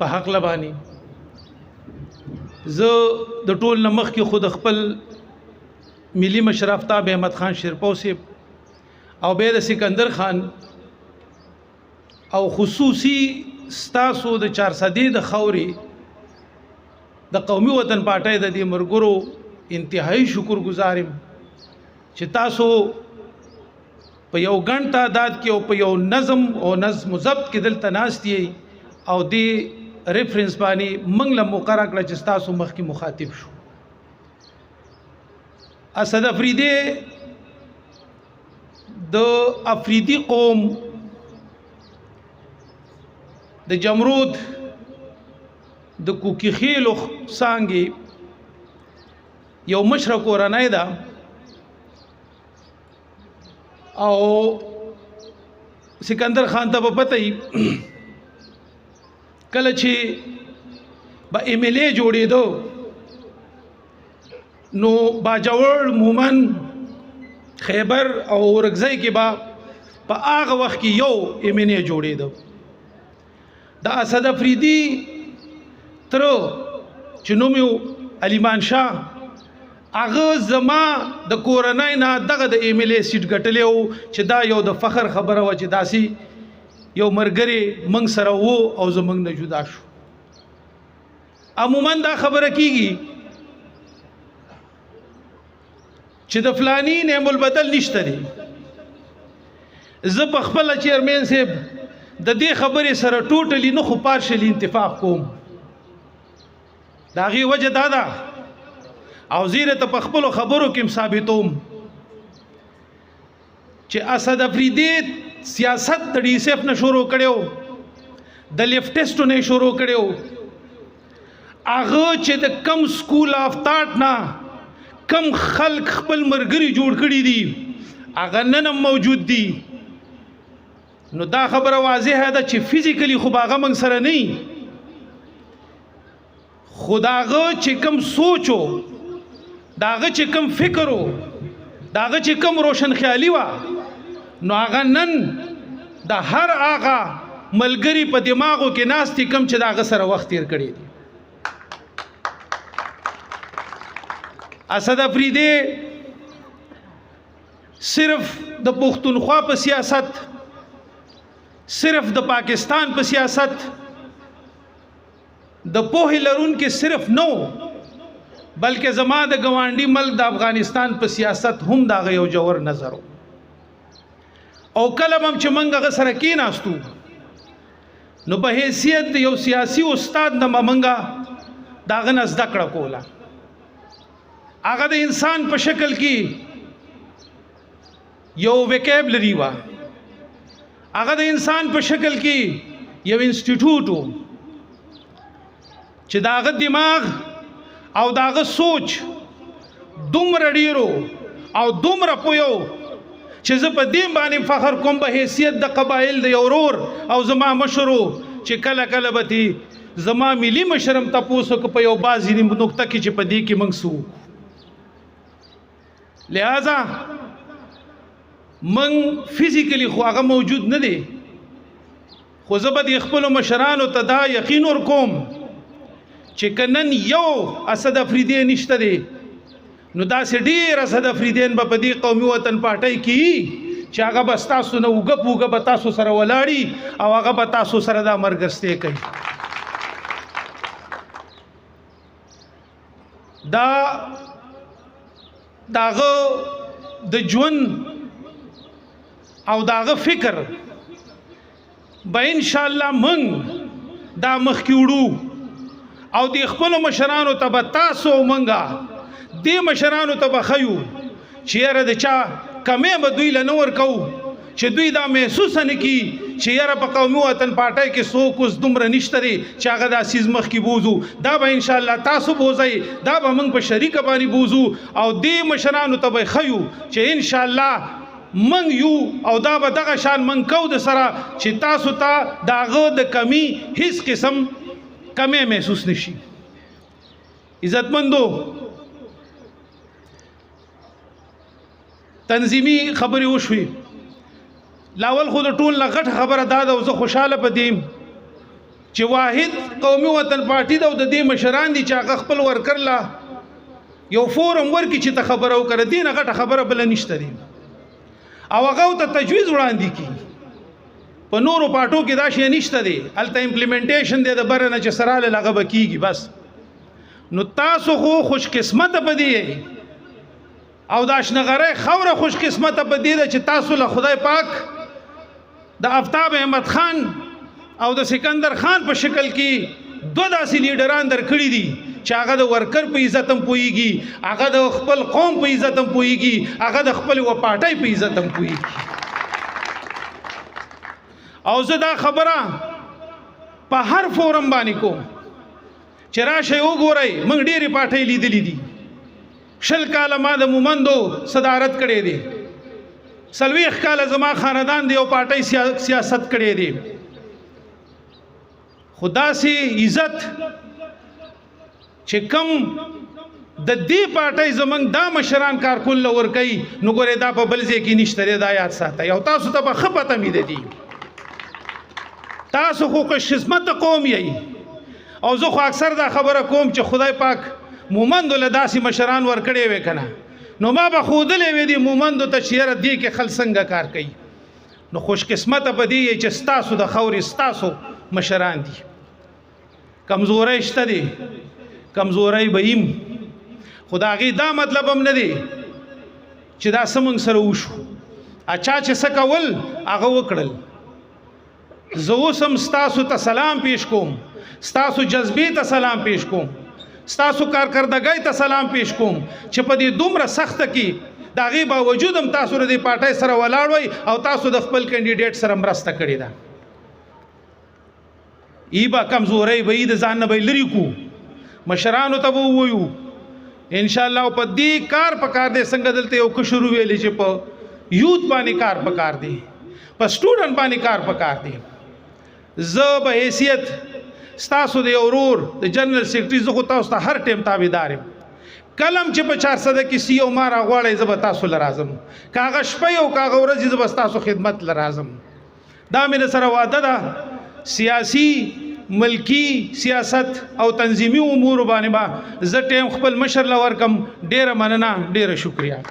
په حق لبانی زه د ټول نمخ کې خود خپل ملي مشر آفتاب احمد خان شیرپوسی او به د سکندر خان او خصوصي ستاسو د 400 د خوري د قومي وطن پارټۍ د دې مرګرو انتهایی شکر گزارم چې تاسو په یو غن تعداد کې او په یو نظم او نظم ضبط کې دلته ناستي او دی ریفرنس باندې موږ له مقرره کړ چې تاسو مخ کې مخاطب شو. اسد افریدی د افریدی قوم د جمرود د کوکی خیلو سانګي یو مشرک ورنای ده او سکندر خان ته په پته ای کله چې با ایم ایل ای جوړېدو نو باجوړ مومن خیبر او ورغځي کې با په هغه وخت کې یو ایم ایل ای جوړېدو د اسد افریدی تر چې نوم یو علیمان شاه هغه زما د کورنۍ نه دغه د ایم ایل ای سیټ ګټلې او چې دا یو د فخر خبره و چې داسي یو مرګري منګ سره وو او زمنګ نه جدا شو. عموما دا خبره کیږي چې د فلانی نعم البدل نشته دی. زه په خپل چیرمن صاحب د دې خبرې سره ټوټلی نه خو پارشلی اتفاق کوم. دا غي وجه دا ده او زیره ته په خپل خبرو کې ثابتوم چې اسد افریدی سیاست د ډي سي اف نه شروع کړو د لیفټیسټو نه شروع کړو هغه چې د کم سکول اف تاټ نه کم خلق خپل مرګري جوړ کړی دي هغه نن موجود دي. نو دا خبره واضحه ده چې فزیکلی خو باغه من سره نه خداغه چې کم سوچو داغه چې کم فکرو داغه چې کم روشن خیالي وا نو هغه نن د هر هغه ملګری په دماغو کې ناستي کم چې داغه سره وخت تیر کړی دی. اسد افریدی صرف د پښتونخوا په سیاست صرف د پاکستان په سیاست د پوهې لرون کې صرف نو بلکې زما د ګوانډي ملک د افغانستان په سیاست هم دا یو جوور نظر او کلم هم چې منګه سره کې ناستو نو په حیثیت یو سیاسي استاد نه منګه داغه نس دکړه کوله هغه د انسان په شکل کې یو وکیبلری وا هغه د انسان په شکل کې یو انسټیټیوټ چې داغه دماغ او داغه سوچ دومره ډیرو او دومره پویو چې زه په دې باندې فخر کوم په حیثیت د قبایل د یورور او زما مشرو چې کله کله به زما ملي مشرم تاسو کو په یو بازي نقطه کې چې په دې کې منسو لہذا من فزیکلی خو هغه موجود نه دی خو زه به خپل مشرانو ته دا یقین ور کوم چې کنن یو اسد افریدی نشته دی نو دا سې ډیر اسد افریدین په دې قومي وطن پارټۍ کې چې هغه به تاسو نه وګه به تاسو سره ولاړی او هغه به تاسو سره دا مرګسته کوي. داغه د ژوند او داغه فکر به ان شاء الله من دا مخ کې وړو او د خپل مشرانو ته به تاسو منګه د مشرانو ته به خيو چیرې د چا کمې به دوی لنور کو چې دوی دا محسوس نه کی چې یاره په قومي وطن پارټۍ کې څوک اوس دومره نشته دی چې هغه د اسیز مخ کې بوزو دا به ان شاء الله تاسو بوزئ دا به موږ په شریک باندې بوزو او د مشرانو ته به خيو چې ان شاء الله من یو او دا به دغه شان من کو د سره چې تاسو ته داغه د کمی هیڅ قسم کمی محسوس نشي. عزتمندو تنظیمی خبرې وشوي لاول خود ټول لغټ خبره دا ده او زه خوشاله پدیم چې واحد قومي وطن پارټي دا د دې مشران دي چې هغه خپل ورکر لا یو فورم ورکی چې ته خبره وکړه دینه غټه خبره بل نشته دي او هغه ته تجویز وړاندې کی په نورو پاټو کې دا شی نشته دی الته امپلیمنټیشن دی د برنه چې سراله لغه بکیږي بس نو تاسو خو خوش قسمت پدې او داشنغره خوره خوش قسمت پدې چې تاسو له خدای پاک د آفتاب احمد خان او د سکندر خان په شکل کې دوه داسې لیډران درکړي دي چې هغه د ورکر په عزت هم پوهیږي هغه د خپل قوم په عزت هم پوهیږي هغه د خپل و پارټۍ په عزت هم پوهیږي او زه دا خبره په هر فورم باندې کوم چې راشئ وګورئ موږ ډېرې پارټۍ لیدلې دي 20 کاله ما د مومندو صدارت کړی دی 40 کاله زما خاندان دی او پارټۍ سیاست کړی دی خدا سي عزت چې کم د دې پارټۍ زمنګ دا مشران کارکون لور کوي نو ګوره دا په بل ځای کې نشته دا یاد ساتئ او تاسو ته به خپته مې دي تاسو خو قسمت قوم یې او زه خو اکثر دا خبره کوم چې خدای پاک مومندو له داسې مشران ور کړی وې کنه نو ما به خودلې وې دي مومندو ته چیرې دی کې خل څنګه کار کوي نو خوش قسمت په دې چې تاسو د خوري تاسو مشران دي کمزوري شته دي کمزوري بهیم خدایي دا مطلب هم نه دی چې دا سمنګ سره وشو اچھا چې سکول هغه وکړل زه اوسم ستاسو ته سلام پیش کوم ستاسو جذبې ته سلام پیش کوم ستاسو کارکردګۍ ته سلام پیش کوم چې په دې دومره سخته کې د هغې باوجود هم تاسو د دې پارټۍ سره ولاړ وئ او تاسو د خپل کینډیډیټ سره مرسته کړې ده ای به کمزورۍ به د ځان نه به لرې کو مشرانو ته به ووایو انشاءالله په دې کار پکار دی څنګه دلته یو کشر ویلی چې په یوت باندې کار پکار دی په سټوډنټ باندې کار پکار دی زه به حیثیت ستاسو د ورور د جنرال سیکرټري زه خو تاسو ته هر ټیم تابعدار یم کلم چې په 400 کې سی او ما راغواړئ زه به تاسو له راځم که هغه شپه او که هغه ورځې زه به ستاسو خدمت له راځم دا مې سره وعده ده سیاسي ملکی سیاست او تنظیمي امور باندې به زه ټیم خپل مشر له ورکم ډیره مننه ډیره شکریہ